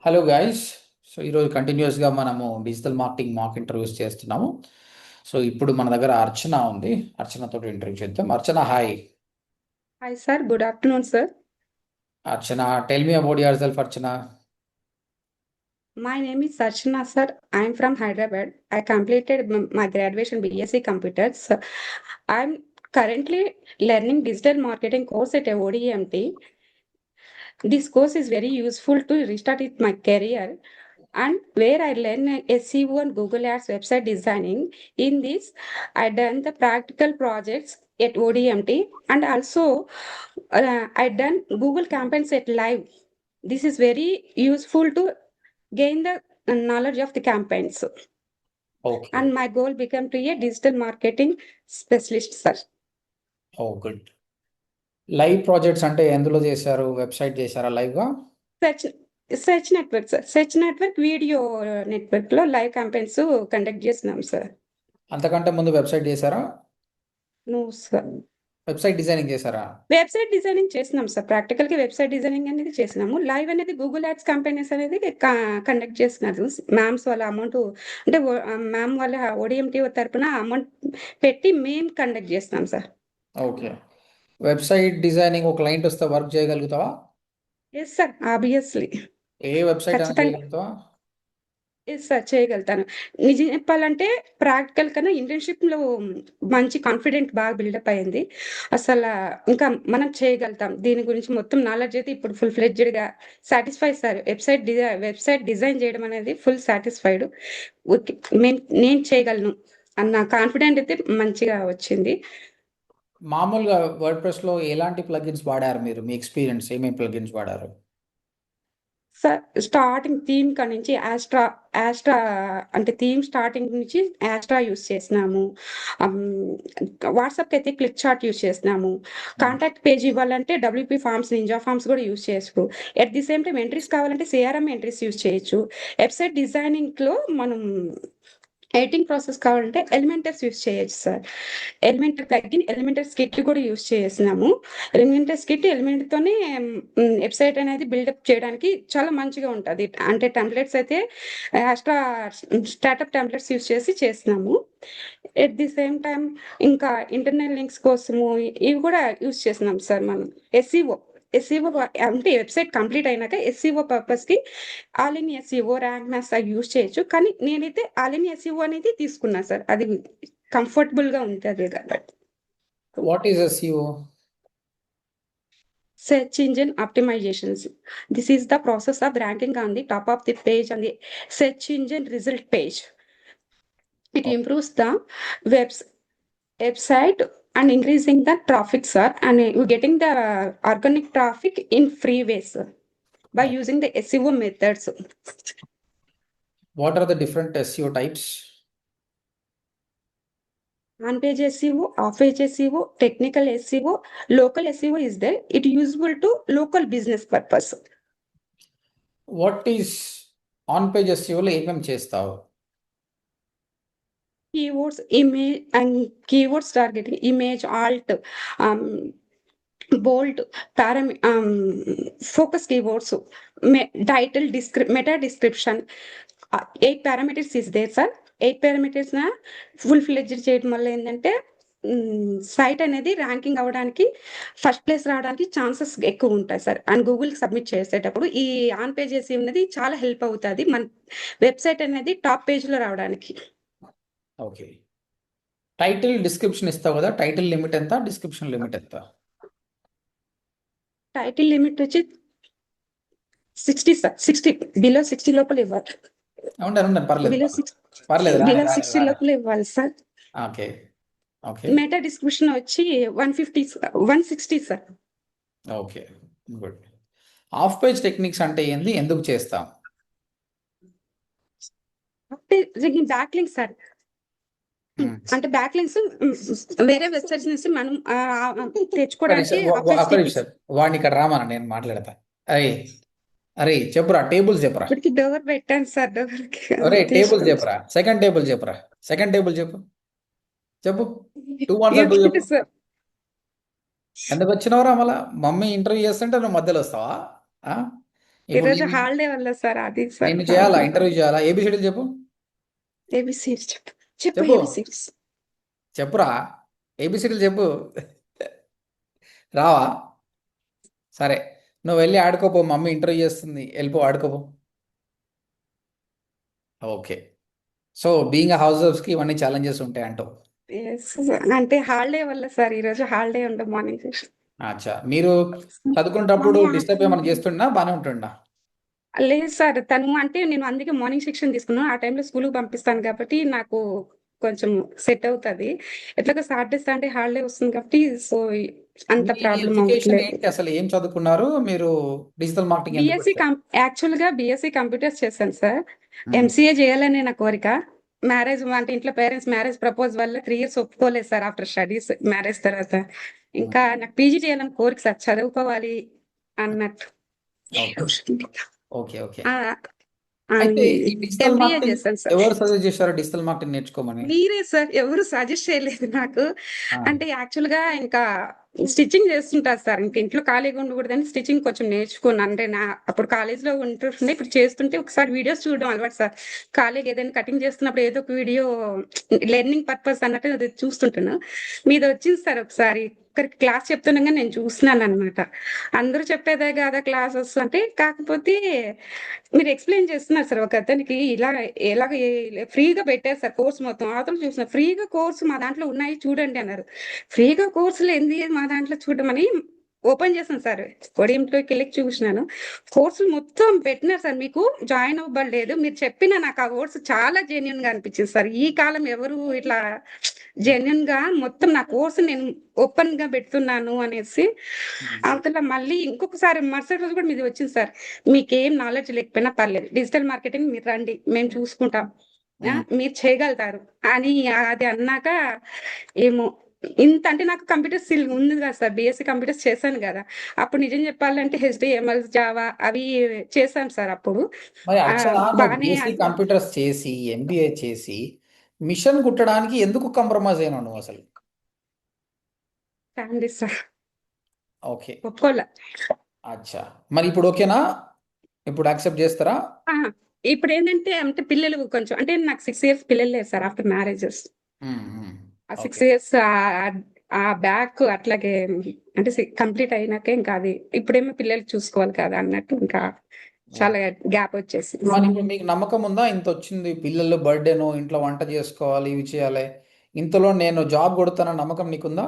Hello guys. So ఈరోజు కంటిన్యూస్గా మనము డిజిటల్ మార్కెటింగ్ మాక్ ఇంటర్వ్యూస్ చేస్తున్నాము. సో ఇప్పుడు మన దగ్గర అర్చన ఉంది. అర్చనతో ఇంటర్వ్యూ చేద్దాం. Archana, hi. Hi, sir. Good afternoon, sir. Archana, tell me about yourself, Archana. My name is Sarchana, sir. I'm from Hyderabad. I completed my graduation BSc Computers. I'm currently learning digital marketing course at ODMT. This course is very useful to restart with my career and where I learn SEO and Google Ads website designing. In this, I done the practical projects at ODMT and also I done Google campaigns at live. This is very useful to gain the knowledge of the campaigns. Okay. And my goal became to be a digital marketing specialist, sir. Oh good. Live projects అంటే ఎందులో చేశారు? Website చేశారా లైవ్గా? Search search network, sir. Search network video network లో live campaigns conduct చేస్తున్నాం sir. అంతకంటే ముందు website చేశారా? No sir. వెబ్సైట్ డిజైనింగ్ చేశారా? వెబ్సైట్ డిజైనింగ్ చేసినాం సార్. ప్రాక్టికల్ గా వెబ్సైట్ డిజైనింగ్ అనేది చేసినాము. లైవ్ అనేది గూగుల్ యాడ్స్ కంపెనీస్ అనేది కండక్ట్ చేస్తున్నారు. మ్యామ్స్ వాళ్ళ అమౌంట్ అంటే మ్యామ్ వాళ్ళ ఓడిఎంటీ తరపున అమౌంట్ పెట్టి మేము కండక్ట్ చేస్తున్నాం సార్. ఓకే. వెబ్సైట్ డిజైనింగ్ ఒక క్లయింట్ వస్తే వర్క్ చేయగలుగుతావా? Yes sir, obviously. ఏ వెబ్సైట్ అయినా ఖచ్చితంగా చేయగలుగుతావా? ఎస్ సార్, చేయగలుగుతాను. నిజం చెప్పాలంటే ప్రాక్టికల్ కన్నా ఇంటర్న్షిప్ లో మంచి కాన్ఫిడెంట్ బాగా బిల్డప్ అయింది. అసలు ఇంకా మనం చేయగలుగుతాం. దీని గురించి మొత్తం నాలెడ్జ్ అయితే ఇప్పుడు ఫుల్ ఫ్లెడ్జ్డ్ గా సాటిస్ఫై సార్. వెబ్సైట్ డిజైన్ చేయడం అనేది ఫుల్ సాటిస్ఫైడ్. నేను చేయగలను అన్న కాన్ఫిడెంట్ అయితే మంచిగా వచ్చింది. మామూలుగా వర్డ్ ప్రెస్లో ఎలాంటి ప్లగిన్స్ వాడారు మీరు? మీ ఎక్స్పీరియన్స్ ఏమేమి ప్లగిన్స్ వాడారు? సార్ స్టార్టింగ్ థీమ్ కాడ నుంచి యాస్ట్రా అంటే థీమ్ స్టార్టింగ్ నుంచి యాస్ట్రా యూస్ చేసినాము. వాట్సాప్కి అయితే క్లిక్ చార్ట్ యూస్ చేసినాము. కాంటాక్ట్ పేజ్ ఇవ్వాలంటే డబ్ల్యూపీ ఫార్మ్స్, నింజా ఫార్మ్స్ కూడా యూస్ చేయొచ్చు. At the same time entries కావాలంటే సిఆర్ఎం ఎంట్రీస్ యూస్ చేయొచ్చు. వెబ్సైట్ డిజైనింగ్ లో మనం ఎడిటింగ్ ప్రాసెస్ కావాలంటే ఎలిమెంటర్స్ యూస్ చేయొచ్చు sir. Elementor plugin, Elementor skit కూడా యూస్ చేసినాము. ఎలిమెంటర్ స్కిట్ ఎలిమెంట్ తోనే వెబ్సైట్ అనేది బిల్డప్ చేయడానికి చాలా మంచిగా ఉంటుంది. అంటే టెంప్లెట్స్ అయితే ఎక్స్ట్రా స్టార్ట్అప్ టెంప్లెట్స్ యూస్ చేసి చేసినాము. ఎట్ ది సేమ్ టైం ఇంకా ఇంటర్నల్ లింక్స్ కోసము ఇవి కూడా యూస్ చేసినాం సార్. మనం ఎస్ఈఓ అంటే వెబ్సైట్ కంప్లీట్ అయినాక ఎస్ఈఓ పర్పస్ కి all in SEO, rank maths అవి యూస్ చేయొచ్చు. కానీ నేనైతే ఆల్ ఇన్ ఎస్ఈఓ అనేది తీసుకున్నా సార్. అది కంఫర్టబుల్ గా ఉంటుంది కాబట్టి. What is SEO? Search engine optimizations. This is the process of ranking on the top of the page on the search engine result page. It improves the webs website and increasing the traffic, sir, and you getting the organic traffic in free ways, sir, by using the SEO methods. What are the different SEO types? On-page SEO, off-page SEO, technical SEO, local SEO is there. It useful to local business purpose. What is on page ఎస్ఈఓలో ఏమేమి చేస్తావు? Keywords, image, and keywords targeting, image, alt, bold, focus keywords, title, meta description. 8 parameters is there, sir. 8 parameters నా full fledged చేయడం వల్ల ఏంటంటే site అనేది ranking అవ్వడానికి, first place రావడానికి ఛాన్సెస్ ఎక్కువ ఉంటాయి సార్. అండ్ గూగుల్కి సబ్మిట్ చేసేటప్పుడు ఈ ఆన్ పేజ్ చేసి ఉన్నది చాలా హెల్ప్ అవుతుంది మన వెబ్సైట్ అనేది టాప్ పేజ్లో రావడానికి. ఓకే. టైటిల్ డిస్క్రిప్షన్ ఇస్తావు కదా, టైటిల్ లిమిట్ ఎంత, డిస్క్రిప్షన్ లిమిట్ ఎంత? టైటిల్ లిమిట్ వచ్చి 60 సార్. 60 బిలో 60 లోపల ఇవ్వాలి. ఉండండి, పర్లేదు బిలో పర్లేదు, రాని బిలో రాని 60 రాని. లోపల ఇవ్వాలి sir. Okay. Okay. Meta description వచ్చి 150 160 sir. Okay, good. Of page techniques అంటే ఏంది, ఎందుకు చేస్తాం? Back link sir. అంటే బ్యాక్ లింక్స్ వేరే వెబ్సైట్స్ నుంచి మనం తెచ్చుకోవడానికి వాడిని ఇక్కడ రామన్నా, నేను మాట్లాడతా. అరే అరే చెప్పురా, టేబుల్స్ చెప్పురా. ఇప్పటికి డోర్ పెట్టాను సార్. డోర్కి అరే టేబుల్స్ చెప్పురా, సెకండ్ టేబుల్ చెప్పురా, సెకండ్ టేబుల్ చెప్పు. 2 1 2 చెప్పు. సార్. ఎందుకు వచ్చినవరా మళ్ళా? మమ్మీ ఇంటర్వ్యూ చేస్తుంటే నువ్వు మధ్యలో వస్తావా? ఇప్పుడు ఈరోజు హాలిడే వల్ల సార్ అది సార్ నిన్ను చేయాలా ప్రాబ్లం. ఇంటర్వ్యూ చేయాలా ఏబిసిడీలు చెప్పు. ఏబిసిడీస్ చెప్పు, చెప్పు చెప్పు ఏబిసిడీస్. చెప్పురా. ఏబిసిడీలు చెప్పు. రావా? సరే, నువ్వు వెళ్ళి ఆడుకోపో, మమ్మీ ఇంటర్వ్యూ చేస్తుంది, వెళ్ళిపో ఆడుకోపో. ఓకే. సో బీయింగ్ హౌస్ వైఫ్స్కి ఇవన్నీ ఛాలెంజెస్ ఉంటాయి అంటావు. అంటే హాలిడే వల్ల సార్, ఈరోజు హాలిడే ఉండే మార్నింగ్ సెషన్. అచ్చా, మీరు చదువుకునేటప్పుడు డిస్టర్బ్ ఏమైనా చేస్తుండా బాగానే ఉంటుండా? లేదు సార్, తను అంటే నేను అందుకే మార్నింగ్ సెక్షన్ తీసుకున్నాను. ఆ టైంలో స్కూల్కి పంపిస్తాను కాబట్టి నాకు కొంచెం సెట్ అవుతుంది. ఎట్లాగో సాటర్డే సండే హాలిడే వస్తుంది కాబట్టి సో అంత మీ ప్రాబ్లం ఎడ్యుకేషన్ అవ్వట్లేదు. ఏంటి అసలు, ఏం చదువుకున్నారు మీరు? డిజిటల్ మార్కెటింగ్ ఎందుకు బిఎస్సి వచ్చారు? యాక్చువల్గా బిఎస్సి కంప్యూటర్స్ చేశాను సార్. మ్మ్. ఎంసీఏ చేయాలనే నా కోరిక. మ్యారేజ్ అంటే ఇంట్లో పేరెంట్స్ మ్యారేజ్ ప్రపోజ్ వల్ల 3 years ఒప్పుకోలేదు సార్ ఆఫ్టర్ స్టడీస్ మ్యారేజ్ తర్వాత. ఇంకా నాకు పీజీ చేయాలని కోరిక సార్, చదువుకోవాలి అన్నట్టు. Okay okay. ఆ, అయితే ఈ డిజిటల్ ఎంబీఏ మార్కెటింగ్ చేశాను సార్. ఎవరు సజెస్ట్ చేశారు డిజిటల్ మార్కెటింగ్ నేర్చుకోమని? మీరే సార్, ఎవరు సజెస్ట్ చేయలేదు నాకు. ఆ, అంటే యాక్చువల్ గా ఇంకా స్టిచ్చింగ్ చేస్తుంటారు సార్, ఇంకా ఇంట్లో ఖాళీగా ఉండకూడదని స్టిచ్చింగ్ కొంచెం నేర్చుకున్నాను. అంటే నా అప్పుడు కాలేజ్ లో ఉంటుండే, ఇప్పుడు చేస్తుంటే ఒకసారి వీడియోస్ చూడడం అలవాటు సార్. ఖాళీగా ఏదైనా కటింగ్ చేస్తున్నప్పుడు ఏదో ఒక వీడియో లెర్నింగ్ పర్పస్ అన్నట్టు అది చూస్తుంటాను. మీది వచ్చింది సార్, ఒకసారి ఒకరికి క్లాస్ చెప్తుండగా నేను చూస్తున్నాను అనమాట. అందరూ చెప్పేదే కదా క్లాసెస్ అంటే, కాకపోతే మీరు ఎక్స్ప్లెయిన్ చేస్తున్నారు సార్. ఒక అతనికి ఇలా ఎలాగ ఫ్రీగా పెట్టారు సార్ కోర్స్ మొత్తం. అవతల చూసిన ఫ్రీగా కోర్సు మా దాంట్లో ఉన్నాయి చూడండి అన్నారు. ఫ్రీగా కోర్సులు ఏంది మా దాంట్లో చూడమని ఓపెన్ చేశాను సార్. కొడియంలోకి వెళ్ళి చూసినాను. కోర్సులు మొత్తం పెట్టినారు సార్. మీకు జాయిన్ అవ్వలేదు, మీరు చెప్పిన నాకు ఆ కోర్సు చాలా జెన్యున్ గా అనిపించింది సార్. ఈ కాలం ఎవరు ఇట్లా జెన్యున్ గా మొత్తం నా కోర్సు నేను ఓపెన్ గా పెడుతున్నాను అనేసి. అవతల మళ్ళీ ఇంకొకసారి మరుసటి రోజు కూడా మీది వచ్చింది సార్. మీకేం నాలెడ్జ్ లేకపోయినా పర్లేదు, డిజిటల్ మార్కెటింగ్ మీరు రండి, మేము చూసుకుంటాం, మీరు చేయగలుగుతారు అని అది అన్నాక ఏమో ఇంత అంటే నాకు కంప్యూటర్ స్కిల్ ఉంది కదా సార్. బిఎస్సి కంప్యూటర్స్ చేశాను కదా. అప్పుడు నిజం చెప్పాలంటే హెచ్డిఎంఎల్ జావా అవి చేశాను సార్ అప్పుడు. మరి ఆ, అక్షర, నువ్వు బాగానే బీఎస్సీ కంప్యూటర్స్ చేసి ఎంబీఏ చేసి మిషన్ కుట్టడానికి ఎందుకు కాంప్రమైజ్ అయినావు నువ్వు అసలు? Family sir okay. ఒప్పుకోలే. అచ్చా, మరి ఇప్పుడు ఓకేనా? ఇప్పుడు యాక్సెప్ట్ చేస్తారా? ఆ, ఇప్పుడు ఏంటంటే అంటే పిల్లలు కొంచెం అంటే నాకు 6 years పిల్లలు లేదు సార్ ఆఫ్టర్ మ్యారేజెస్. మ్మ్, మ్మ్. ఆ ఓకే 6 years ఆ బ్యాక్ అట్లాగే అంటే కంప్లీట్ అయినాక ఇంకా అది ఇప్పుడేమో పిల్లలు చూసుకోవాలి కదా అన్నట్టు ఇంకా చాలా గ్యాప్ వచ్చేసి. మరి ఇప్పుడు మీకు నమ్మకం ఉందా, ఇంత వచ్చింది పిల్లలు బర్త్డేను, ఇంట్లో వంట చేసుకోవాలి, ఇవి చేయాలి, ఇంతలో నేను జాబ్ కొడతానన్న నమ్మకం నీకుందా?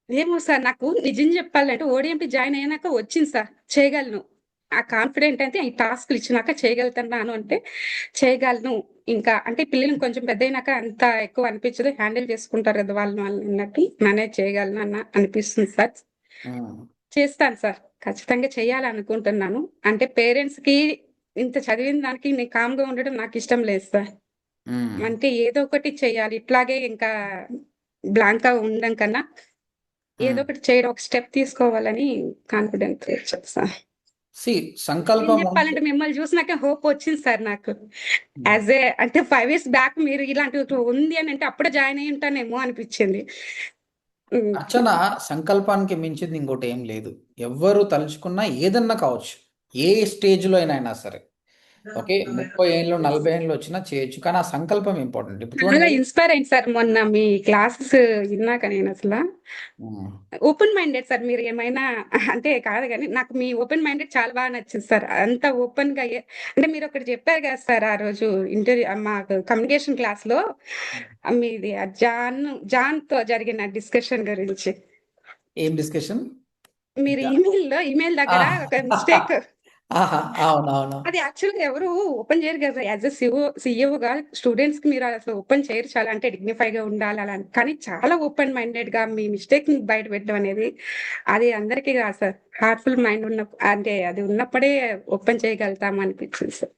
ఏమో సార్, నాకు నిజం చెప్పాలంటే ఓడిఎంపీ జాయిన్ అయినాక వచ్చింది సార్, చేయగలను. ఆ కాన్ఫిడెంట్ అయితే ఈ టాస్క్లు ఇచ్చినాక చేయగలుగుతున్నాను అంటే చేయగలను. ఇంకా అంటే పిల్లలు కొంచెం పెద్ద అయినాక అంత ఎక్కువ అనిపించదు, హ్యాండిల్ చేసుకుంటారు కదా వాళ్ళు వాళ్ళు అన్నట్టు మేనేజ్ చేయగలను అన్న అనిపిస్తుంది సార్. మ్మ్. చేస్తాను సార్, ఖచ్చితంగా చేయాలనుకుంటున్నాను. అంటే పేరెంట్స్ కి ఇంత చదివిన దానికి నేను కామ్గా ఉండడం నాకు ఇష్టం లేదు సార్. మ్మ్. అంటే ఏదో ఒకటి చేయాలి, ఇట్లాగే ఇంకా బ్లాంక్ గా ఉండడం కన్నా ఏదో మ్మ్. ఒకటి చేయడం, ఒక స్టెప్ తీసుకోవాలని కాన్ఫిడెంట్ సార్. సి ఏం సంకల్పం ఉంటే. చెప్పాలంటే మిమ్మల్ని చూసినాక హోప్ వచ్చింది సార్ నాకు. మ్మ్. యాజ్ ఏ అంటే 5 years బ్యాక్ మీరు ఇలాంటి ఉంది అని అంటే అప్పుడే జాయిన్ అయి ఉంటానేమో అనిపించింది. ఉమ్. అర్చన, సంకల్పానికి మించింది ఇంకోటి ఏం లేదు. ఎవ్వరు తలుచుకున్నా ఏదన్నా కావచ్చు, ఏ స్టేజ్లో అయినా సరే. ఓకే, 30 ఏళ్ళు 40 ఏళ్ళు వచ్చినా చేయొచ్చు, కానీ ఆ సంకల్పం ఇంపార్టెంట్. ఇప్పుడు చాలా చూడండి. ఇన్స్పైర్ అయింది సార్ మొన్న మీ క్లాసెస్ విన్నాక. నేను అసలు మ్మ్. Open minded sir. మీరు ఏమైనా అంటే కాదు కానీ నాకు మీ ఓపెన్ మైండెడ్ చాలా బాగా నచ్చింది సార్. అంత ఓపెన్ గా అంటే మీరు ఒకటి చెప్పారు కదా సార్ ఆ రోజు ఇంటర్వ్యూ మాకు కమ్యూనికేషన్ క్లాస్ లో, మీది ఆ జాన్ తో జరిగిన డిస్కషన్ గురించి. ఏం డిస్కషన్? మీరు ఈమెయిల్ దగ్గర ఒక మిస్టేక్. అవునవును. అది యాక్చువల్ గా ఎవరు ఓపెన్ చేయరు కదా. యాజ్ ఎ సిఇఓగా స్టూడెంట్స్ కి మీరు అసలు ఓపెన్ చేయరు, చాలా అంటే డిగ్నిఫై గా ఉండాలి అలా అని. కానీ చాలా ఓపెన్ మైండెడ్ గా మీ మిస్టేక్ ని బయట పెట్టడం అనేది అది అందరికీ కాదు సార్. హార్ట్ఫుల్ మైండ్ ఉన్న అంటే అది ఉన్నప్పుడే ఓపెన్ చేయగలుగుతాం అనిపించింది సార్.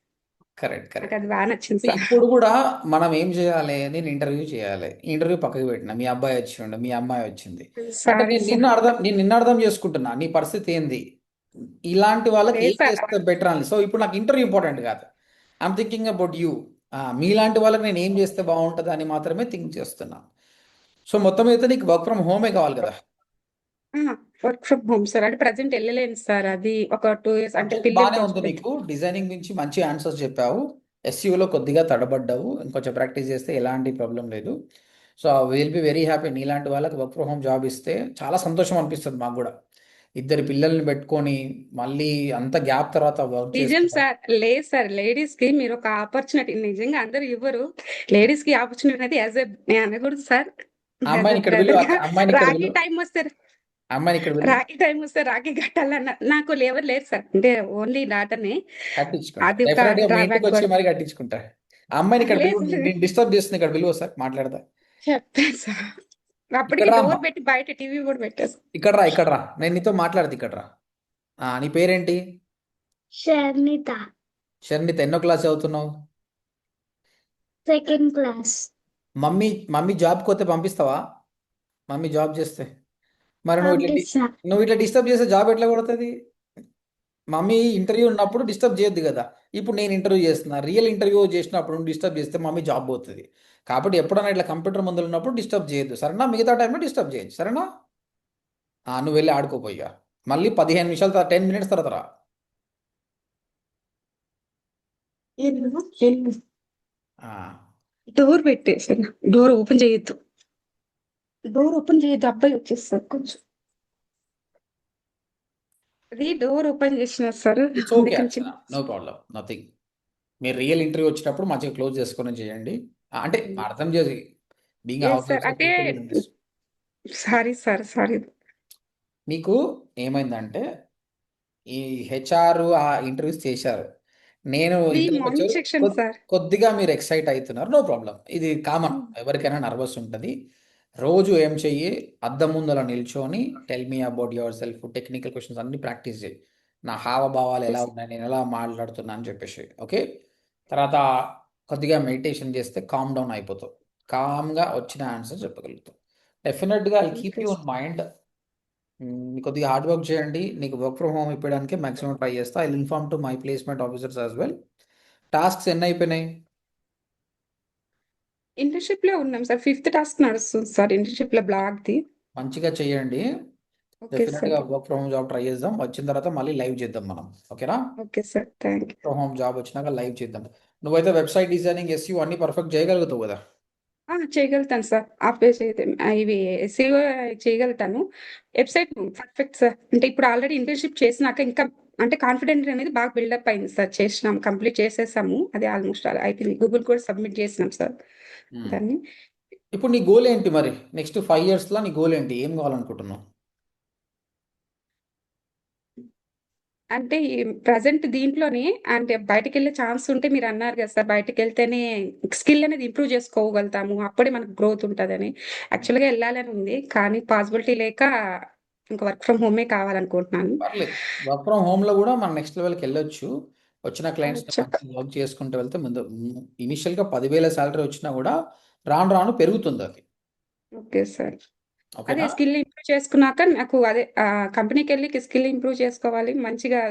కరెక్ట్ నాకు కరెక్ట్. అది బాగా నచ్చింది సార్. ఇప్పుడు కూడా మనం ఏం చేయాలి, నేను ఇంటర్వ్యూ చేయాలి, ఇంటర్వ్యూ పక్కకి పెట్టిన మీ అబ్బాయి వచ్చిండు, మీ అమ్మాయి వచ్చింది, అంటే సారీ సార్. నేను నిన్ను అర్థం చేసుకుంటున్నా, నీ పరిస్థితి ఏంది, ఇలాంటి వాళ్ళకి లేదు ఏం సార్. చేస్తే బెటర్ అని. సో ఇప్పుడు నాకు ఇంటర్వ్యూ ఇంపార్టెంట్ కాదు, ఐఎమ్ థింకింగ్ అబౌట్ యూ. మీలాంటి వాళ్ళకి నేను ఏం చేస్తే బాగుంటుంది అని మాత్రమే థింక్ చేస్తున్నా. సో మొత్తం అయితే నీకు వర్క్ ఫ్రమ్ హోమే కావాలి కదా? Work from home sir. అంటే ప్రెజెంట్ వెళ్ళలేను సార్. అది ఒక 2 ఇయర్స్ అంటే సబ్జెక్ట్ పిల్లలు బాగానే కొంచెం ఉంది పెద్ద. నీకు. డిజైనింగ్ నుంచి మంచి ఆన్సర్స్ చెప్పావు. ఎస్యూలో కొద్దిగా తడబడ్డావు. ఇంకొంచెం ప్రాక్టీస్ చేస్తే ఎలాంటి ప్రాబ్లం లేదు. So will be very happy. నీలాంటి వాళ్ళకి వర్క్ ఫ్రమ్ హోమ్ జాబ్ ఇస్తే చాలా సంతోషం అనిపిస్తుంది మాకు కూడా. ఇద్దరు పిల్లల్ని పెట్టుకొని మళ్ళీ అంత గ్యాప్ తర్వాత వర్క్ నిజం చేసుకోవడం. సార్. లేదు సార్, లేడీస్ కి మీరు ఒక ఆపర్చునిటీ నిజంగా అందరు ఇవ్వరు. లేడీస్ కి ఆపర్చునిటీ అనేది యాజ్ ఎ, నేను అనకూడదు సార్, ఆ యాజ్ ఎ అమ్మాయిని ఇక్కడ విలువ, బ్రదర్ గా. అమ్మాయిని ఇక్కడ రాఖీ విలువ, టైం వస్తే అమ్మాయిని ఇక్కడ విలువ. రాఖీ టైం వస్తే రాఖీ కట్టాలన్న నాకు ఎవరు లేరు సార్. అంటే ఓన్లీ డాటర్ని. కట్టించుకుంటా అది ఒక డెఫినెట్గా, మీ ఇంటికి డ్రాబ్యాక్ వచ్చి కూడా. మరి కట్టించుకుంటా. ఆ అమ్మాయిని ఇక్కడ లేదు విలువ, సార్, నేను డిస్టర్బ్ చేస్తుంది ఇక్కడ విలువ సార్, మాట్లాడదా. చెప్తాను సార్. ఇక్కడ అప్పటికి రా అమ్మా, డోర్ పెట్టి బయట టీవీ కూడా పెట్టేస్తాను. ఇక్కడ రా, ఇక్కడ రా, నేను నీతో మాట్లాడదు, ఇక్కడ రా. నీ పేరేంటి? షర్మిత, షర్ణిత, ఎన్నో క్లాస్ చదువుతున్నావు? Second class. మమ్మీ మమ్మీ జాబ్కి పోతే పంపిస్తావా? మమ్మీ జాబ్ చేస్తే మరి పంపిస్తా. నువ్వు ఇట్లా డిస్టర్బ్ చేస్తే జాబ్ ఎట్లా కొడుతుంది? మమ్మీ ఇంటర్వ్యూ ఉన్నప్పుడు డిస్టర్బ్ చేయొద్దు కదా. ఇప్పుడు నేను ఇంటర్వ్యూ చేస్తున్నా, రియల్ ఇంటర్వ్యూ చేసినప్పుడు డిస్టర్బ్ చేస్తే మమ్మీ జాబ్ పోతుంది. కాబట్టి ఎప్పుడైనా ఇట్లా కంప్యూటర్ ముందు ఉన్నప్పుడు డిస్టర్బ్ చేయొద్దు, సరేనా? మిగతా టైంలో డిస్టర్బ్ చేయొచ్చు, సరేనా? నువ్వు వెళ్ళి ఆడుకోపోయిగా. మళ్ళీ 15 నిమిషాల తర్వాత, 10 మినిట్స్ తర్వాత రా. ఆ, డోర్ పెట్టేసాను. డోర్ ఓపెన్ చేయొద్దు. డోర్ ఓపెన్ చేయొద్దు, అబ్బాయి వచ్చేస్తారు కొంచెం. అది డోర్ ఓపెన్ చేసిన సార్, ఇట్స్ ఓకే అందుకని అర్చన, నో ప్రాబ్లం, నథింగ్. మీరు రియల్ ఇంటర్వ్యూ వచ్చినప్పుడు మంచిగా క్లోజ్ చేసుకొని చేయండి. అంటే అర్థం చేసి, బీయింగ్ హౌస్ సార్. అంటే వైఫ్. Sorry sir, sorry. మీకు ఏమైందంటే ఈ హెచ్ఆర్ ఆ ఇంటర్వ్యూస్ చేశారు, నేను ఇది ఇద్దరికి మార్నింగ్ వచ్చారు. Section sir. కొద్దిగా మీరు ఎక్సైట్ అవుతున్నారు, నో ప్రాబ్లం, ఇది కామన్, ఎవరికైనా నర్వస్ ఉంటుంది. రోజు ఏం చెయ్యి, అద్దం ముందు అలా నిల్చొని tell me about your self, technical questions అన్ని ప్రాక్టీస్ చేయి. నా హావభావాలు ఎలా ఉన్నాయి, నేను ఎలా మాట్లాడుతున్నా అని చెప్పేసి, ఓకే. తర్వాత కొద్దిగా మెడిటేషన్ చేస్తే కామ్ డౌన్ అయిపోతావు, కామ్గా వచ్చిన ఆన్సర్ చెప్పగలుగుతావు. డెఫినెట్గా I keep you in mind. కొద్దిగా హార్డ్ వర్క్ చేయండి. నీకు వర్క్ ఫ్రమ్ హోమ్ ఇప్పడానికి మాక్సిమం ట్రై చేస్తా. I inform to my placement officers as well. Tasks ఎన్ని అయిపోయినాయి? ఇంటర్న్షిప్ లో ఉన్నాం సార్. 5th టాస్క్ నడుస్తుంది సార్ ఇంటర్న్షిప్ లో, బ్లాగ్ ది. మంచిగా చేయండి. ఓకే డెఫినెట్గా sir. Work from home job try చేద్దాం. వచ్చిన తర్వాత మళ్ళీ లైవ్ చేద్దాం మనం, ఓకేనా? Okay sir, thank you. From home job వచ్చినాక లైవ్ చేద్దాం. నువ్వైతే వెబ్సైట్ డిజైనింగ్, ఎస్యూ అన్ని పర్ఫెక్ట్ చేయగలుగుతావు కదా? చేయగలుగుతాను సార్. ఆ పేజ్ అయితే ఇవి SEO చేయగలుగుతాను. Website perfect sir. అంటే ఇప్పుడు ఆల్రెడీ ఇంటర్న్షిప్ చేసినాక ఇంకా అంటే కాన్ఫిడెంట్ అనేది బాగా బిల్డప్ అయింది సార్. చేసినాం, కంప్లీట్ చేసేసాము. అది ఆల్మోస్ట్ అయిపోయింది. గూగుల్ కూడా సబ్మిట్ చేసినాం సార్ దాన్ని. ఇప్పుడు నీ గోల్ ఏంటి మరి? నెక్స్ట్ 5 ఇయర్స్లో నీ గోల్ ఏంటి? ఏం కావాలనుకుంటున్నావు? అంటే ప్రజెంట్ దీంట్లోనే అంటే బయటకు వెళ్ళే ఛాన్స్ ఉంటే, మీరు అన్నారు కదా సార్, బయటకు వెళ్తేనే స్కిల్ అనేది ఇంప్రూవ్ చేసుకోగలుగుతాము, అప్పుడే మనకు గ్రోత్ ఉంటుందని. యాక్చువల్గా వెళ్ళాలని ఉంది, కానీ పాసిబిలిటీ లేక ఇంకా వర్క్ ఫ్రమ్ హోమే కావాలనుకుంటున్నాను. పర్లేదు, వర్క్ ఫ్రమ్ హోమ్లో కూడా మనం నెక్స్ట్ లెవెల్కి వెళ్ళొచ్చు. వచ్చిన క్లయింట్స్ చెప్ప మంచి వర్క్ చేసుకుంటూ వెళ్తే ముందు ఇనిషియల్గా 10,000 శాలరీ వచ్చినా కూడా రాను రాను పెరుగుతుంది అది, ఓకే సార్. అదే ఓకేనా? స్కిల్ ఇంప్రూవ్ చేసుకున్నాక నాకు అదే కంపెనీకి వెళ్ళి స్కిల్ ఇంప్రూవ్ చేసుకోవాలి, మంచిగా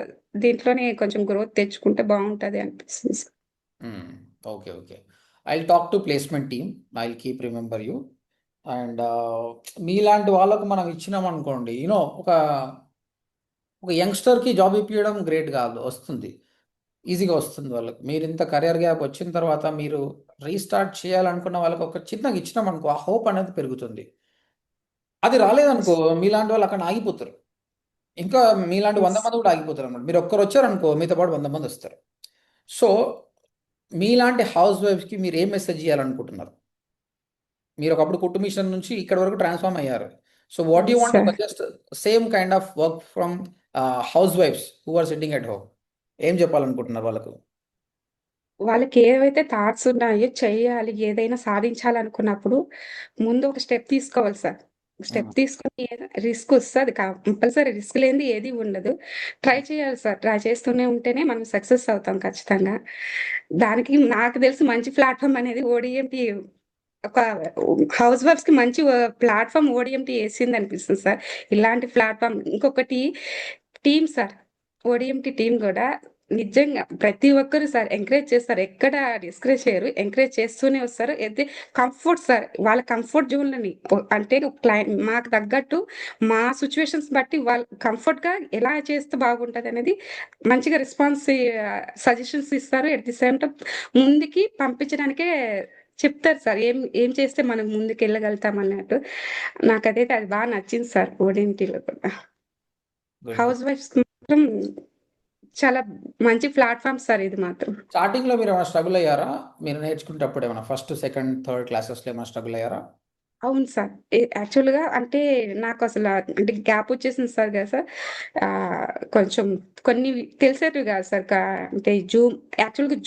దీంట్లోనే కొంచెం గ్రోత్ తెచ్చుకుంటే బాగుంటది అనిపిస్తుంది sir. Okay, okay. I talk to placement team, I keep remember you. And మీలాంటి వాళ్ళకు మనం ఇచ్చినాం అనుకోండి, ఒక యంగ్స్టర్కి జాబ్ ఇప్పించడం గ్రేట్ కాదు, వస్తుంది, ఈజీగా వస్తుంది వాళ్ళకి. మీరు ఇంత కెరియర్ గ్యాప్ వచ్చిన తర్వాత మీరు రీస్టార్ట్ చేయాలనుకున్న వాళ్ళకి ఒక చిన్నగా ఇచ్చినాం అనుకో, ఆ హోప్ అనేది పెరుగుతుంది. అది రాలేదనుకో, మీలాంటి వాళ్ళు అక్కడ ఆగిపోతారు. ఇంకా మీలాంటి 100 మంది కూడా ఆగిపోతారు అన్నమాట. మీరు ఒక్కరు వచ్చారనుకో, మీతో పాటు 100 మంది వస్తారు. సో మీలాంటి హౌస్ వైఫ్కి మీరు ఏం మెసేజ్ చేయాలనుకుంటున్నారు? మీరు ఒకప్పుడు కుట్టు మిషన్ నుంచి ఇక్కడ వరకు ట్రాన్స్ఫార్మ్ అయ్యారు. So what you want to suggest same kind of work from హౌస్ వైఫ్స్ who are sitting at home? ఏం చెప్పాలనుకుంటున్నారు వాళ్ళకు? వాళ్ళకి ఏవైతే థాట్స్ ఉన్నాయో, చేయాలి, ఏదైనా సాధించాలనుకున్నప్పుడు ముందు ఒక స్టెప్ తీసుకోవాలి సార్. స్టెప్ తీసుకొని రిస్క్ వస్తుంది, కంపల్సరీ రిస్క్ లేనిది ఏది ఉండదు. ట్రై చేయాలి సార్. ట్రై చేస్తూనే ఉంటేనే మనం సక్సెస్ అవుతాం ఖచ్చితంగా. దానికి నాకు తెలిసి మంచి ప్లాట్ఫామ్ అనేది ODMT. ఒక హౌస్ వైఫ్స్ కి మంచి ప్లాట్ఫామ్ ODMT వేసింది అనిపిస్తుంది సార్. ఇలాంటి ప్లాట్ఫామ్ ఇంకొకటి టీమ్ సార్. ODMT టీం కూడా నిజంగా ప్రతి ఒక్కరు సార్ ఎంకరేజ్ చేస్తారు. ఎక్కడ డిస్కరేజ్ చేయరు. ఎంకరేజ్ చేస్తూనే వస్తారు. అయితే కంఫర్ట్ సార్. వాళ్ళ కంఫర్ట్ జోన్‌లని అంటే మాకు తగ్గట్టు మా సిట్యుయేషన్స్ బట్టి వాళ్ళు కంఫర్ట్‌గా ఎలా చేస్తే బాగుంటదనేది మంచిగా సజెషన్స్ ఇస్తారు. ఎట్ ది సేమ్ టైమ్ ముందుకి పంపించడానికే చెప్తారు సార్. ఏం ఏం చేస్తే మనం ముందుకెళ్ళగలుగుతాం అన్నట్టు. నాకదైతే అది బాగా నచ్చింది సార్ ఓడిఎన్‌టీలో కూడా. Good good. హౌస్ వైఫ్స్‌కి మాత్రం చాలా మంచి ప్లాట్‌ఫార్మ్ సార్ ఇది మాత్రం. స్టార్టింగ్లో మీరు ఏమైనా స్ట్రగుల్ అయ్యారా? మీరు నేర్చుకునేటప్పుడు ఏమైనా ఫస్ట్, సెకండ్, థర్డ్ క్లాసెస్లో ఏమైనా స్ట్రగుల్ అయ్యారా? అవును సార్. యాక్చువల్‌గా అంటే నాకసల అంటే గ్యాప్ వచ్చేసింది సార్ కదా సార్. కొంచెం కొన్ని తెలిసేటివి కాదు సార్. అంటే యాక్చువల్‌గా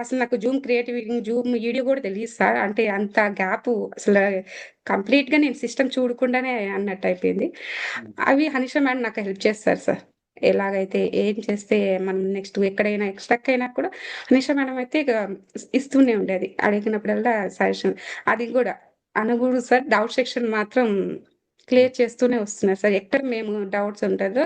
అసలు నాకు జూమ్ క్రియేటివిటీ, జూమ్ వీడియో కూడా తెలీదు సార్. అంటే అంత గ్యాపు అసలు కంప్లీట్‌గా నేను సిస్టమ్ చూడకుండానే అన్నట్టు అయిపోయింది. ఉమ్. అవి హనీషా మేడం నాకు హెల్ప్ చేస్తారు సార్. ఎలాగైతే ఏం చేస్తే మనం నెక్స్ట్ ఎక్కడైనా స్ట్రక్ అయినా కూడా హనీషా మేడం అయితే ఇక ఇస్తూనే ఉండేది. అడిగినప్పుడల్లా సజెషన్ అది కూడా అనకూడదు సార్. డౌట్ సెక్షన్ మాత్రం క్లియర్ చేస్తూనే వస్తున్నారు సార్. ఎక్కడ మేము డౌట్స్ ఉంటదో,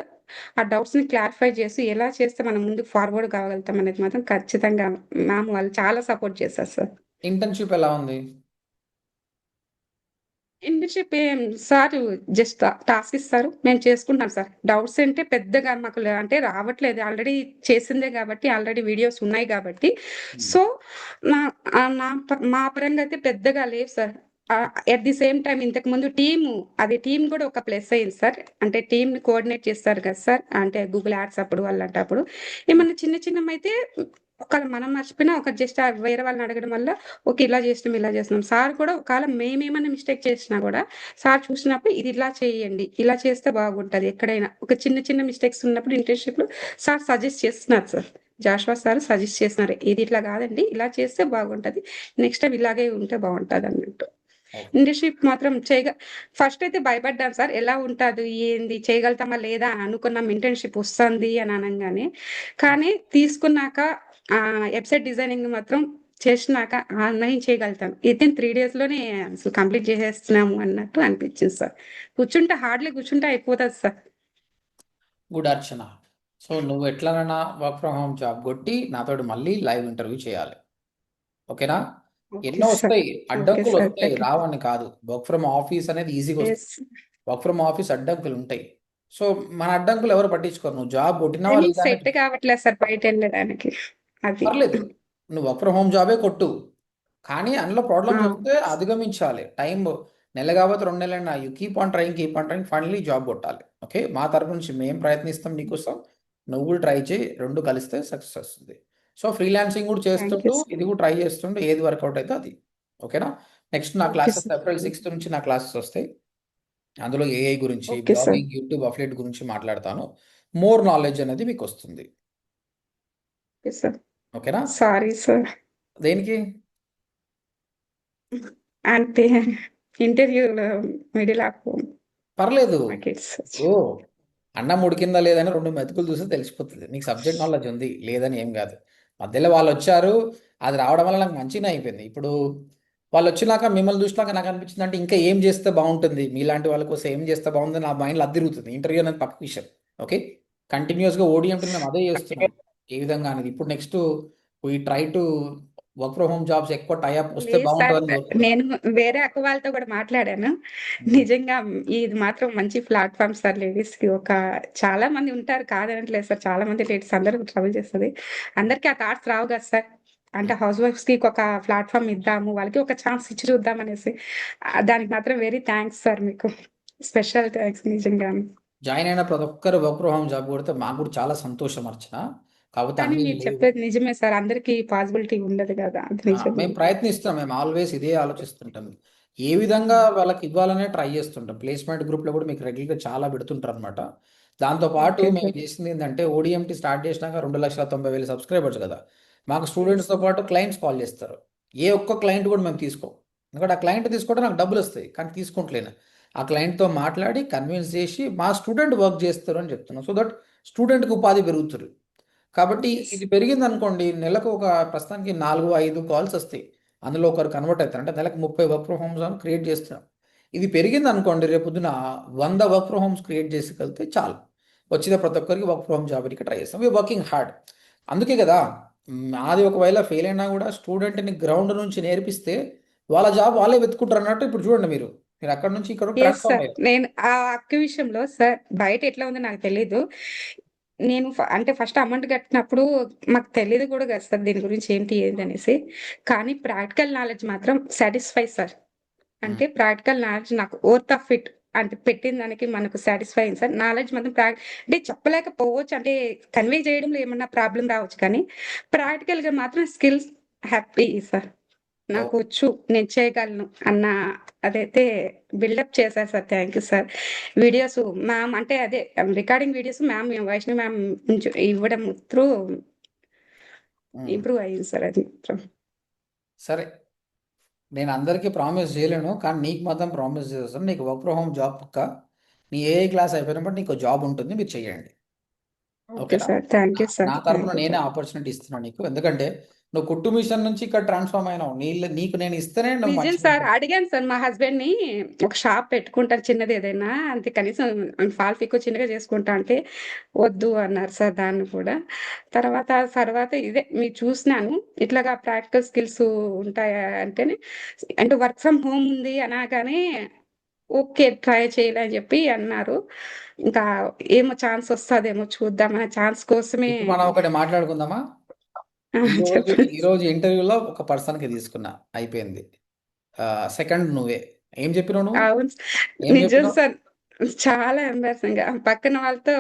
ఆ డౌట్స్‌ని క్లారిఫై చేసి ఎలా చేస్తే మనం ముందుకు ఫార్వర్డ్ కాగలుగుతాం అనేది మాత్రం ఖచ్చితంగా మ్యామ్ వాళ్ళు చాలా సపోర్ట్ చేశారు సార్. ఇంటర్న్షిప్ ఎలా ఉంది? ఇంటర్న్‌షిప్ సార్ జస్ట్ టాస్క్ ఇస్తారు. మేము చేసుకుంటాం సార్. డౌట్స్ అంటే పెద్దగా మాకు అంటే రావట్లేదు. ఆల్రెడీ చేసిందే కాబట్టి, ఆల్రెడీ వీడియోస్ ఉన్నాయి కాబట్టి. ఉమ్. సో, నా మా పరంగా అయితే పెద్దగా లేవు sir. At the same time ఇంతకుముందు అది టీమ్ కూడా ఒక ప్లస్ అయింది సార్. అంటే టీమ్‌ని కోఆర్డినేట్ చేస్తారు కదా సార్. అంటే గూగుల్ యాడ్స్ అప్పుడు అలాంటప్పుడు. ఏమన్నా చిన్న చిన్నమైతే ఒకవేళ మనం మర్చిపోయినా ఒక జస్ట్ వేరే వాళ్ళని అడగడం వల్ల ఓకే. ఇలా చేసినాం, ఇలా చేస్తున్నాం. సార్ కూడా ఒకవేళ మేమేమన్నా మిస్టేక్ చేసినా కూడా సార్ చూసినప్పుడు ఇది ఇలా చేయండి. ఇలా చేస్తే బాగుంటది. ఎక్కడైనా ఒక చిన్న చిన్న మిస్టేక్స్ ఉన్నప్పుడు ఇంటర్న్‌షిప్‌లో సార్ సజెస్ట్ చేస్తున్నారు సార్. జాషువా సార్ సజెస్ట్ చేస్తున్నారు. ఇది ఇట్లా కాదండి. ఇలా చేస్తే బాగుంటది. నెక్స్ట్ టైమ్ ఇలాగే ఉంటే బాగుంటదన్నట్టు. ఓకే. ఇంటర్న్‌షిప్ మాత్రం ఫస్ట్ అయితే భయపడ్డాను సార్. ఎలా ఉంటది? ఏంది? చేయగలుగుతామా లేదా? అని అనుకున్నాం ఇంటర్న్‌షిప్ వస్తుంది అని అనంగానే. కానీ తీసుకున్నాక వెబ్‌సైట్ డిజైనింగ్ మాత్రం చేసినాక నేను చేయగలుగుతాను. వితిన్ 3 డేస్‌లోనే అసలు కంప్లీట్ చేసేస్తున్నాము అన్నట్టు అనిపించింది సార్. హార్డ్‌లీ కూర్చుంటే అయిపోతది సార్. గుడ్ అర్చన. సో నువ్వు ఎట్లనైనా వర్క్ ఫ్రమ్ హోమ్ జాబ్ కొట్టి నాతోటి మళ్ళీ లైవ్ ఇంటర్వ్యూ చేయాలి. ఓకేనా? ఓకే ఎన్నో సార్. వస్తాయి, ఓకే అడ్డంకులు సార్. వస్తాయి, రావని కాదు. వర్క్ ఫ్రమ్ ఆఫీస్ అనేది ఈజీగా వస్తుంది. యెస్. వర్క్ ఫ్రమ్ ఆఫీస్ అడ్డంకులు ఉంటాయి. సో మన అడ్డంకులు ఎవరు పట్టించుకోరు. నువ్వు జాబ్ కొట్టినావా టైమింగ్ లేదా సెట్ అనేది కావట్లేదు సార్ బయటెళ్ళడానికి. అది. పర్లేదు. నువ్వు వర్క్ ఫ్రమ్ హోమ్ జాబే కొట్టు. కానీ అందులో ఆ! ప్రాబ్లమ్స్ వస్తే అధిగమించాలి. టైం నెల కాకపోతే 2 నెలలైనా you keep on trying finally job కొట్టాలి. ఓకే, మా తరపు నుంచి మేము ప్రయత్నిస్తాం నీకోసం. నువ్వు కూడా ట్రై చేయి, రెండు కలిస్తే సక్సెస్ వస్తుంది. సో ఫ్రీలాన్సింగ్ కూడా థ్యాంక్ యూ చేస్తుంటూ సార్. ఇది కూడా ట్రై చేస్తుంటూ ఏది వర్కౌట్ అయితే అది. ఓకేనా? నెక్స్ట్ నా ఓకే క్లాసెస్ సార్. ఏప్రిల్ 6 నుంచి నా క్లాసెస్ వస్తాయి. అందులో ఏఐ గురించి, okay sir. Blogging, YouTube affiliate గురించి మాట్లాడతాను. మోర్ నాలెడ్జ్ అనేది మీకు వస్తుంది. Okay sir. ఓకేనా? Sorry sir. దేనికి? అంటే ఇంటర్వ్యూలో మిడిల్ ఆఫ్ పర్లేదు. మార్కెట్స్. ఓ, అన్నం ఉడికిందా లేదని 2 మెతుకులు చూస్తే తెలిసిపోతుంది. నీకు సబ్జెక్ట్ నాలెడ్జ్ ఉంది, లేదని ఏం కాదు. మధ్యలో వాళ్ళు వచ్చారు, అది రావడం వల్ల నాకు మంచిగా అయిపోయింది. ఇప్పుడు వాళ్ళు వచ్చినాక మిమ్మల్ని చూసినాక నాకు అనిపించింది అంటే ఇంకా ఏం చేస్తే బాగుంటుంది, మీలాంటి వాళ్ళ కోసం ఏం చేస్తే బాగుంటుంది నా మైండ్లో అది తిరుగుతుంది. ఇంటర్వ్యూ అనేది పక్క విషయం. ఓకే, కంటిన్యూస్గా ఓడిఎంటీ మేము అదే చేస్తున్నాం. ఏ విధంగా అనేది ఇప్పుడు next we try to work from home jobs ఎక్కువ టైఅప్ వస్తే లేదు సార్. బాగుంటుందని కోరుకుంటున్నాను. నేను వేరే అక్క వాళ్ళతో కూడా మాట్లాడాను. ఉమ్. నిజంగా ఇది మాత్రం మంచి ప్లాట్‌ఫార్మ్ సార్ లేడీస్‌కి. చాలా మంది ఉంటారు కాదనట్లేదు సార్. చాలా మంది లేడీస్ అందరూ ట్రబుల్ చేస్తది. అందరికీ ఆ థాట్స్ రావు కదా సార్. అంటే హౌస్ వైఫ్స్‌కి ఒక ప్లాట్‌ఫార్మ్ ఇద్దాము. వాళ్ళకి ఒక ఛాన్స్ ఇచ్చి చూద్దాం అనేసి. దానికి మాత్రం వెరీ థాంక్స్ సార్ మీకు. స్పెషల్ థాంక్స్ నిజంగానే. జాయిన్ అయిన ప్రతి ఒక్కరు వర్క్ ఫ్రమ్ హోమ్ జాబ్ కొడితే మాకు కూడా చాలా సంతోషం అర్చన. కాకపోతే కానీ అన్నీ మీరు లేవు. చెప్పేది నిజమే సార్. అందరికీ పాసిబిలిటీ ఉండదు కదా! అది నిజమే. మేము ప్రయత్నిస్తున్నాం. మేము ఆల్వేస్ ఇదే ఆలోచిస్తుంటాం. ఏ విధంగా వాళ్ళకి ఇవ్వాలనే ట్రై చేస్తుంటాం. ప్లేస్మెంట్ గ్రూప్లో కూడా మీకు రెగ్యులర్గా చాలా పెడుతుంటారు అనమాట. దాంతోపాటు ఓకే మేము సార్. చేసింది ఏంటంటే ఓడిఎంటీ స్టార్ట్ చేసినాక 2,90,000 సబ్స్క్రైబర్స్ కదా. మాకు యెస్. స్టూడెంట్స్తో పాటు క్లయింట్స్ కాల్ చేస్తారు. ఏ ఒక్క క్లయింట్ కూడా మేము తీసుకోం. ఎందుకంటే ఆ క్లయింట్ తీసుకుంటే నాకు డబ్బులు వస్తాయి, కానీ తీసుకుంటలేను. ఆ క్లయింట్తో మాట్లాడి కన్విన్స్ చేసి మా స్టూడెంట్ వర్క్ చేస్తారు అని చెప్తున్నాం. సో దట్ స్టూడెంట్కి ఉపాధి పెరుగుతుంది. కాబట్టి యెస్. ఇది పెరిగింది అనుకోండి, నెలకు ఒక ప్రస్తుతానికి 4-5 కాల్స్ వస్తాయి. అందులో ఒకరు కన్వర్ట్ అవుతారు. అంటే నెలకు 30 వర్క్ ఫ్రమ్ హోమ్స్ అని క్రియేట్ చేస్తున్నాం. ఇది పెరిగింది అనుకోండి, రేపొద్దున 100 వర్క్ ఫ్రమ్ హోమ్స్ క్రియేట్ చేసి కలిగితే చాలు. వచ్చిన ప్రతి ఒక్కరికి work from home job try చేస్తాం. We working hard. అందుకే కదా. అది ఒకవేళ ఫెయిల్ అయినా కూడా స్టూడెంట్ని గ్రౌండ్ నుంచి నేర్పిస్తే వాళ్ళ జాబ్ వాళ్ళే వెతుకుంటారు అన్నట్టు. ఇప్పుడు చూడండి మీరు, మీరు అక్కడ నుంచి ఇక్కడ ఎస్ ట్రాన్స్ఫార్మ్ సార్, అయ్యారు. నేను ఆ అక్క విషయంలో సార్ బయట ఎట్లా ఉందో నాకు తెలీదు. నేను అంటే ఫస్ట్ అమౌంట్ కట్టినప్పుడు మాకు తెలియదు కూడా కదా సార్ దీని గురించి ఏంటి ఏంటి అనేసి. కానీ ప్రాక్టికల్ నాలెడ్జ్ మాత్రం సాటిస్ఫై సార్. ఉమ్. అంటే ప్రాక్టికల్ నాలెడ్జ్ నాకు వర్త్ ఆఫ్ ఇట్ అంటే పెట్టిన దానికి మనకు సాటిస్ఫై అయింది సార్. నాలెడ్జ్ మాత్రం అంటే చెప్పలేకపోవచ్చు, అంటే కన్వే చేయడంలో ఏమన్నా ప్రాబ్లం రావచ్చు, కానీ ప్రాక్టికల్ గా మాత్రం స్కిల్స్ హ్యాపీ సార్. ఓ, నాకు వచ్చు, నేను చేయగలను అన్న అదైతే బిల్డప్ చేశారు sir. Thank you sir. Videos ma'am అంటే అదే recording videos ma'am Vaishnavi ma'am ఇవ్వడం త్రూ ఉమ్. ఇంప్రూవ్ అయ్యింది సార్ అది మాత్రం. సరే, నేను అందరికీ ప్రామిస్ చేయలేను, కానీ నీకు మాత్రం ప్రామిస్ చేస్తాను. నీకు వర్క్ ఫ్రమ్ హోమ్ జాబ్ పక్క. నీ ఏ క్లాస్ అయిపోయినప్పుడు నీకు జాబ్ ఉంటుంది, మీరు చెయ్యండి. ఓకే ఓకేనా? సార్, థ్యాంక్ యూ నా సార్, తరపున థ్యాంక్ యూ నేనే సార్. ఆపర్చునిటీ ఇస్తున్నాను నీకు. ఎందుకంటే నువ్వు కుట్టు మిషన్ నుంచి ఇక్కడ ట్రాన్స్ఫార్మ్ అయినావు. నీకు నేను ఇస్తేనే నువ్వు నిజం మంచిగా సార్, ఉంటావు. అడిగాను సార్ మా హస్బెండ్ ని, ఒక షాప్ పెట్టుకుంటాను చిన్నది ఏదైనా, అంతే కనీసం ఫాల్ ఫికో చిన్నగా చేసుకుంటా అంటే వద్దు అన్నారు సార్. దాన్ని కూడా తర్వాత ఇదే మీరు చూసినాను, ఇట్లాగా ప్రాక్టికల్ స్కిల్స్ ఉంటాయా అంటేనే, అంటే వర్క్ ఫ్రమ్ హోమ్ ఉంది అనగానే ఓకే ట్రై చేయాలి అని చెప్పి అన్నారు. ఇంకా ఏమో ఛాన్స్ వస్తుందేమో చూద్దాం అనే ఛాన్స్ కోసమే. ఇప్పుడు మనం ఒకటి మాట్లాడుకుందామా? ఈ రోజు చెప్పండి. ఈ రోజు ఇంటర్వ్యూలో ఒక పర్సన్కి తీసుకున్నా, అయిపోయింది. సెకండ్ నువ్వే. ఏం చెప్పినావు నువ్వు? అవును, ఏం నిజం చెప్పినావు? సార్. చాలా ఎంబారసింగ్ గా పక్కన వాళ్ళతో.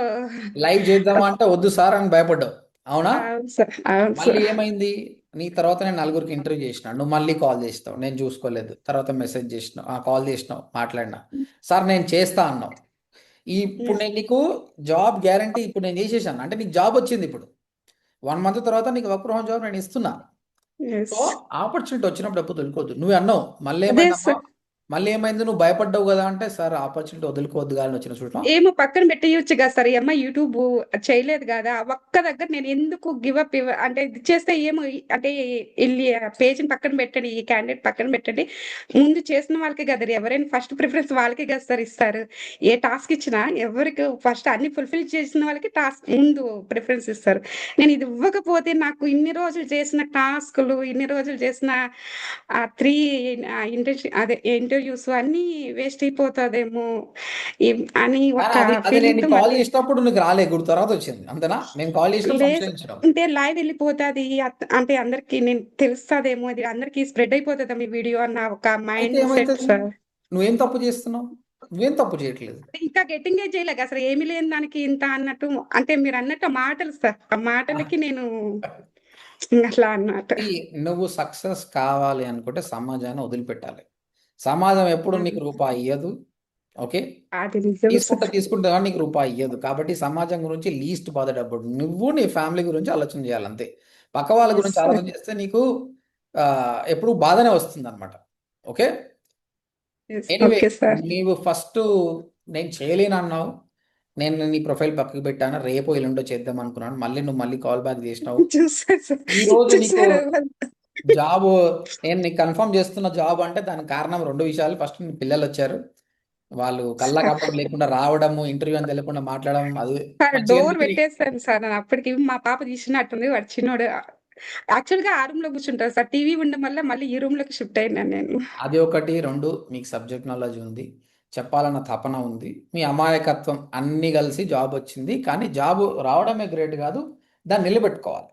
లైవ్ చేద్దామా అంటే వద్దు సార్ అని భయపడ్డావు, అవునా? అవును సార్, అవును మళ్ళీ సార్. ఏమైంది? నీ తర్వాత నేను నలుగురికి ఇంటర్వ్యూ చేసిన, నువ్వు మళ్ళీ కాల్ చేస్తావు, నేను చూసుకోలేదు. తర్వాత మెసేజ్ చేసినావు, కాల్ చేసినావు, మాట్లాడినా. సార్ నేను చేస్తా అన్నావు. ఇప్పుడు ఎస్, నేను నీకు జాబ్ గ్యారంటీ ఇప్పుడు నేను చేసేసాను అంటే నీకు జాబ్ వచ్చింది. ఇప్పుడు 1 మంత్ తర్వాత నీకు వర్క్ ఫ్రమ్ హోమ్ జాబ్ నేను ఇస్తున్నా. So yes. ఆపర్చునిటీ వచ్చినప్పుడు ఎప్పుడు వదులుకోవద్దు. నువ్వు అన్నావు మళ్ళీ అదే ఏమైందమ్మా, సార్. మళ్ళీ ఏమైంది, నువ్వు భయపడ్డావు కదా అంటే, సార్ ఆపర్చునిటీ వదులుకోవద్దు కానీ వచ్చిన చూడటం. ఏమో పక్కన పెట్టేయచ్చు కదా సార్. ఈ అమ్మాయి యూట్యూబ్ చేయలేదు కదా, ఒక్క దగ్గర నేను ఎందుకు గివ్ అప్ అంటే ఇది చేస్తే ఏమో అంటే వెళ్ళి పేజ్ని పక్కన పెట్టండి, ఈ క్యాండిడేట్ పక్కన పెట్టండి. ముందు చేసిన వాళ్ళకే కదా, ఎవరైనా ఫస్ట్ ప్రిఫరెన్స్ వాళ్ళకే కదా సార్ ఇస్తారు. ఏ టాస్క్ ఇచ్చినా ఎవరికి ఫస్ట్ అన్ని ఫుల్ఫిల్ చేసిన వాళ్ళకి టాస్క్ ముందు ప్రిఫరెన్స్ ఇస్తారు. నేను ఇది ఇవ్వకపోతే నాకు ఇన్ని రోజులు చేసిన టాస్కులు, ఇన్ని రోజులు చేసిన ఆ 3 అదే ఇంటర్వ్యూస్ అన్నీ వేస్ట్ అయిపోతుందేమో అని కానీ ఒక అది నేను ఫీలింగ్ తో నీకు కాల్ మళ్ళీ చేసినప్పుడు నీకు రాలే, గుర్తు తర్వాత వచ్చింది అంతేనా? నేను కాల్ చేసిన లేదు. సంశయించడం. అంటే లైవ్ వెళ్ళిపోతుంది అంటే అందరికి నేను తెలుస్తుందేమో, ఇది అందరికి స్ప్రెడ్ అయిపోతుందా మీ వీడియో అన్న ఒక అయితే మైండ్ సెట్ ఏమవుతుంది? సార్. నువ్వేం తప్పు చేస్తున్నావు? నువ్వేం తప్పు చేయట్లేదు. ఇంకా గెట్టింగ్ చేయలేక అసలు ఏమి లేని దానికి ఇంత అన్నట్టు, అంటే మీరు అన్నట్టు ఆ మాటలు సార్, ఆ మాటలకి నేను అట్లా అన్నమాట. ఈ నువ్వు సక్సెస్ కావాలి అనుకుంటే సమాజాన్ని వదిలిపెట్టాలి. సమాజం ఎప్పుడు నీకు రూపాయి ఇయ్యదు. ఓకే? అది నిజం తీసుకుంటే సార్. తీసుకుంటే కానీ నీకు రూపాయి ఇయ్యదు. కాబట్టి సమాజం గురించి లీస్ట్ బాధపడప్పుడు నువ్వు నీ ఫ్యామిలీ గురించి ఆలోచన చేయాలి అంతే. పక్క వాళ్ళ ఎస్ గురించి సార్, ఆలోచన చేస్తే నీకు ఎప్పుడు బాధనే వస్తుంది అనమాట. Okay? Yes, anyway, okay sir. నీవు ఫస్ట్ నేను చేయలేను అన్నావు. నేను నీ ప్రొఫైల్ పక్కకు పెట్టాను, రేపు ఎల్లుండో చేద్దాం అనుకున్నాను. మళ్ళీ నువ్వు మళ్ళీ కాల్ బ్యాక్ చేసినావు. చూసారు సార్, ఈ రోజు నీకు చూసారు. జాబ్, నేను నీకు కన్ఫర్మ్ చేస్తున్న జాబ్ అంటే దానికి కారణం 2 విషయాలు. ఫస్ట్ నీ పిల్లలు వచ్చారు, వాళ్ళు కళ్ళకపడం లేకుండా రావడము, ఇంటర్వ్యూ అని తెలియకుండా మాట్లాడడం, అది సార్ మంచిగా డోర్ ఎందుకు పెట్టేస్తాను సార్. నేను అప్పటికి మా పాప తీసినట్టుంది, వాడు చిన్నోడు. యాక్చువల్ గా ఆ రూమ్ లో కూర్చుంటారు సార్, టీవీ ఉండడం వల్ల మళ్ళీ ఈ రూమ్ లోకి షిఫ్ట్ అయినాను నేను. అది ఒకటి. 2, మీకు సబ్జెక్ట్ నాలెడ్జ్ ఉంది, చెప్పాలన్న తపన ఉంది, మీ అమాయకత్వం అన్నీ కలిసి జాబ్ వచ్చింది. కానీ జాబ్ రావడమే గ్రేట్ కాదు, దాన్ని నిలబెట్టుకోవాలి.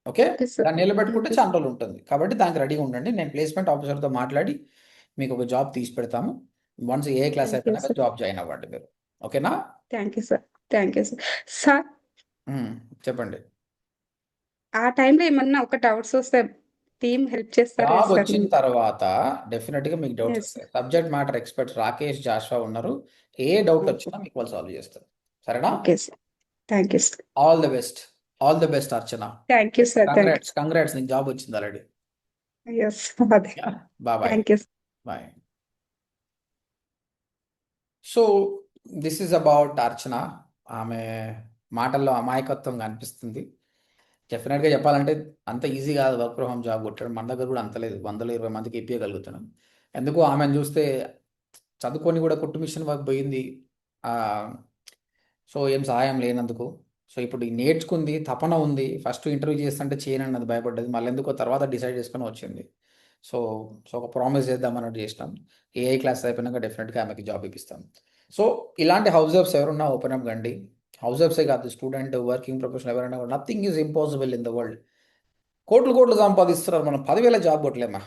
ఓకే? ఓకే సార్, దాన్ని నిలబెట్టుకుంటే ఓకే చాలా సార్, రోజులు ఉంటుంది. కాబట్టి దానికి రెడీగా ఉండండి. నేను ప్లేస్మెంట్ ఆఫీసర్తో మాట్లాడి మీకు ఒక జాబ్ తీసి పెడతాము. Once a class thank you అయిపోయినాక సార్, జాబ్ జాయిన్ అవ్వండి మీరు. ఓకేనా? Thank you sir, thank you sir. Sir um, చెప్పండి. ఆ టైంలో ఏమన్నా ఒక డౌట్స్ వస్తే టీం హెల్ప్ చేస్తారు కదా జాబ్ సార్. వచ్చిన తర్వాత డెఫినెట్గా మీకు డౌట్స్ ఎస్, వస్తాయి. Subject matter experts Rakesh Joshua ఉన్నారు. ఏ డౌట్ వచ్చినా మీకు వాళ్ళు సాల్వ్ చేస్తారు. సరేనా? Okay sir, thank you sir, all the best. All the best Archana. Thank you sir, thank congrats, congrats, నీకు జాబ్ వచ్చింది ఆల్రెడీ. యూ. ఎస్, అదే, bye bye. Thank you. Bye. So this is about Archana. ఆమె మాటల్లో అమాయకత్వం కనిపిస్తుంది. డెఫినెట్గా చెప్పాలంటే అంత ఈజీ కాదు వర్క్ ఫ్రమ్ హోమ్ జాబ్ కొట్టడం. మన దగ్గర కూడా అంత లేదు, 120 మందికి ఇప్పించగలుగుతున్నాం. ఎందుకు ఆమెను చూస్తే చదువుకొని కూడా కుట్టు మిషన్ వర్క్ పోయింది. ఆ, సో ఏం సహాయం లేనందుకు. సో ఇప్పుడు ఈ నేర్చుకుంది తపన ఉంది, ఫస్ట్ ఇంటర్వ్యూ చేస్తుంటే చేయనన్నది భయపడ్డది, మళ్ళీ ఎందుకో తర్వాత డిసైడ్ చేసుకొని వచ్చింది. సో సో ఒక ప్రామిస్ చేద్దాం అన్నట్టు చేసినాం. ఏఐ క్లాస్ అయిపోయినాక డెఫినెట్గా ఆమెకి జాబ్ ఇప్పిస్తాం. సో ఇలాంటి హౌస్ వైఫ్స్ ఎవరున్నా ఓపెన్ అప్ కండి. హౌస్ వైఫ్సే కాదు, స్టూడెంట్, వర్కింగ్ ప్రొఫెషనల్ ఎవరైనా కూడా, nothing is impossible in the world. కోట్లు కోట్లు సంపాదిస్తున్నారు, మనం 10,000 జాబ్ కొట్టలేమా?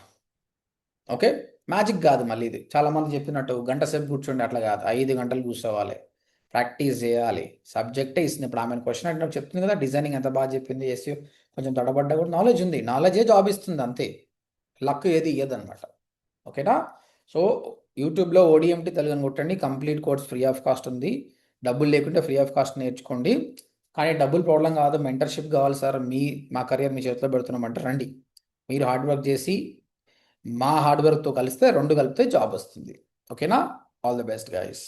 ఓకే, మ్యాజిక్ కాదు. మళ్ళీ ఇది చాలామంది చెప్పినట్టు గంట సేపు కూర్చోండి, అట్లా కాదు, 5 గంటలు కూర్చోవాలి, ప్రాక్టీస్ చేయాలి. సబ్జెక్టే ఇస్తుంది. ఇప్పుడు ఆమె క్వశ్చన్ అడిగినప్పుడు చెప్తుంది కదా, డిజైనింగ్ ఎంత బాగా చెప్పింది, ఎస్యూ కొంచెం తడబడ్డా కూడా నాలెడ్జ్ ఉంది, నాలెడ్జే జాబ్ ఇస్తుంది అంతే, లక్ ఏది ఇయ్యదు అనమాట. ఓకేనా? సో యూట్యూబ్లో ఓడిఎంటి తెలుగు అని కొట్టండి, complete course free of cost ఉంది. డబ్బులు లేకుంటే ఫ్రీ ఆఫ్ కాస్ట్ నేర్చుకోండి. కానీ డబ్బులు ప్రాబ్లం కాదు, మెంటర్షిప్ కావాలి సార్, మా కెరియర్ మీ చేతిలో పెడుతున్నామంటే రండి. మీరు హార్డ్ వర్క్ చేసి మా హార్డ్ వర్క్తో కలిస్తే 2 కలిపితే జాబ్ వస్తుంది. ఓకేనా? All the best guys.